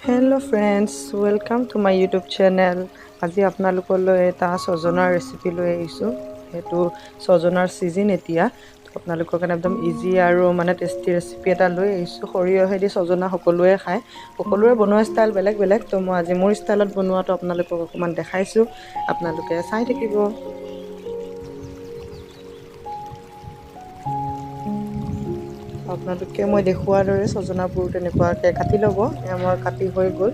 Hello friends, welcome to my YouTube channel. আজি আপোনালোকলৈ এটা সজনাৰ ৰেচিপি লৈ আহিছোঁ। সেইটো সজনাৰ সিজন এতিয়া আপোনালোকৰ কাৰণে একদম ইজি আৰু মানে টেষ্টি ৰেচিপি এটা লৈ আহিছোঁ। সৰিয়হেদি সজনা সকলোৱে খায়, সকলোৰে বনোৱা ষ্টাইল বেলেগ বেলেগ। তো মই আজি মোৰ ষ্টাইলত বনোৱাটো আপোনালোকক অকণমান দেখাইছোঁ, আপোনালোকে চাই থাকিব। আপোনালোকে মই দেখুৱাৰ দৰে সজনাবোৰ তেনেকুৱাকৈ কাটি ল'ব। মই কাটি হৈ গ'ল।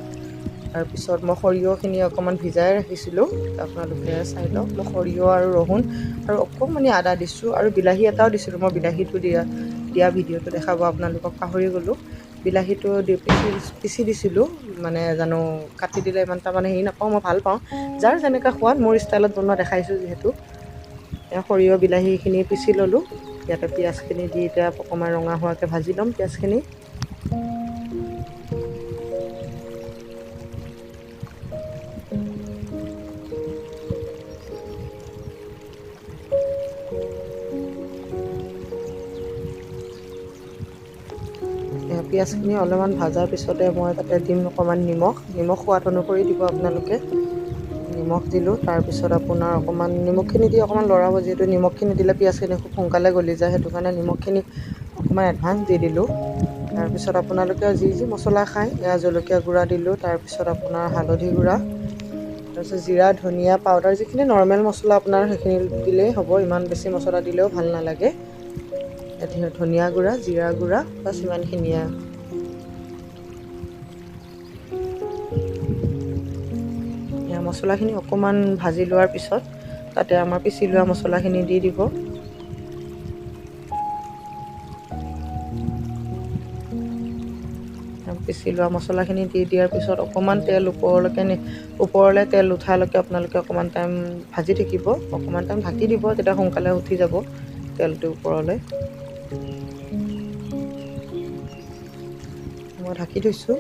তাৰপিছত মই সৰিয়হখিনি অকণমান ভিজাই ৰাখিছিলোঁ, আপোনালোকে চাই লওক। মই সৰিয়হ আৰু ৰহুন আৰু অকণমানি আদা দিছোঁ আৰু বিলাহী এটাও দিছিলোঁ। মই বিলাহীটো দিয়া ভিডিঅ'টো দেখাব আপোনালোকক পাহৰি গ'লোঁ। বিলাহীটো পিচি দিছিলোঁ, মানে জানো কাটি দিলে ইমান এটা মানে হেৰি নাপাওঁ, মই ভাল পাওঁ। যাৰ যেনেকৈ সোৱাদ, মোৰ ষ্টাইলত বনোৱা দেখাইছোঁ যিহেতু। সৰিয়হ বিলাহীখিনি পিচি ল'লোঁ। ইয়াতে পিঁয়াজখিনি দি এতিয়া অকণমান ৰঙা হোৱাকৈ ভাজি ল'ম পিঁয়াজখিনি। পিঁয়াজখিনি অলপমান ভাজাৰ পিছতে মই তাতে দিম অকণমান নিমখ সোৱাদ অনুসৰি দিব আপোনালোকে। নিমখ দিলোঁ, তাৰপিছত আপোনাৰ অকণমান নিমখখিনি দি অকণমান লৰাব, যিহেতু নিমখখিনি দিলে পিঁয়াজখিনি খুব সোনকালে গলি যায়, সেইটো কাৰণে নিমখখিনি অকণমান এডভান্স দি দিলোঁ। তাৰপিছত আপোনালোকে যি মছলা খায়, এয়া জলকীয়া গুড়া দিলোঁ, তাৰপিছত আপোনাৰ হালধি গুড়া, তাৰপিছত জিৰা ধনিয়া পাউডাৰ, যিখিনি নৰ্মেল মছলা আপোনাৰ সেইখিনি দিলেই হ'ব, ইমান বেছি মছলা দিলেও ভাল নালাগে। ধনিয়া গুড়া, জিৰা গুড়া, বাছ ইমানখিনিয়ে। মছলাখিনি অকণমান ভাজি লোৱাৰ পিছত তাতে আমাৰ পিচি লোৱা মছলাখিনি দি দিব। পিচি লোৱা মছলাখিনি দি দিয়াৰ পিছত অকণমান তেল ওপৰলৈ তেল উঠালৈকে আপোনালোকে অকণমান টাইম ভাজি থাকিব। অকণমান টাইম ঢাকি দিব, তেতিয়া সোনকালে উঠি যাব তেলটো ওপৰলৈ। মই ঢাকি থৈছোঁ।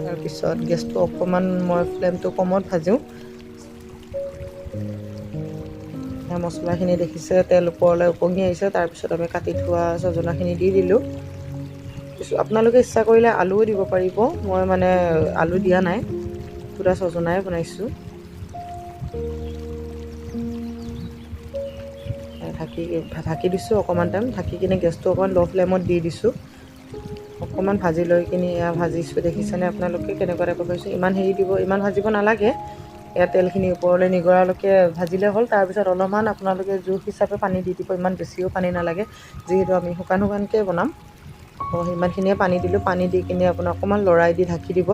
তাৰপিছত গেছটো অকণমান মই ফ্লেমটো কমত ভাজোঁ। মছলাখিনি দেখিছে তেল ওপৰলৈ উপঙি আহিছে। তাৰপিছত আমি কাটি থোৱা সজনাখিনি দি দিলোঁ। আপোনালোকে ইচ্ছা কৰিলে আলুও দিব পাৰিব, মই মানে আলু দিয়া নাই, সুদা সজনাই বনাইছোঁ। ঢাকি দিছোঁ অকণমান টাইম, ঢাকি কিনে গেছটো অকণমান ল' ফ্লেমত দি দিছোঁ। অকণমান ভাজি লৈ কিনি এয়া ভাজিছোঁ, দেখিছেনে আপোনালোকে কেনেকুৱা টাইপৰ কৰিছোঁ। ইমান ইমান ভাজিব নালাগে। এয়া তেলখিনি ওপৰলৈ নিগৰালৈকে ভাজিলে হ'ল। তাৰপিছত অলপমান আপোনালোকে জোখ হিচাপে পানী দি দিব, ইমান বেছিও পানী নালাগে, যিহেতু আমি শুকানকৈ বনাম। সিমানখিনিয়ে পানী দিলোঁ। পানী দি কিনে আপোনাৰ অকণমান লৰাই দি ঢাকি দিব।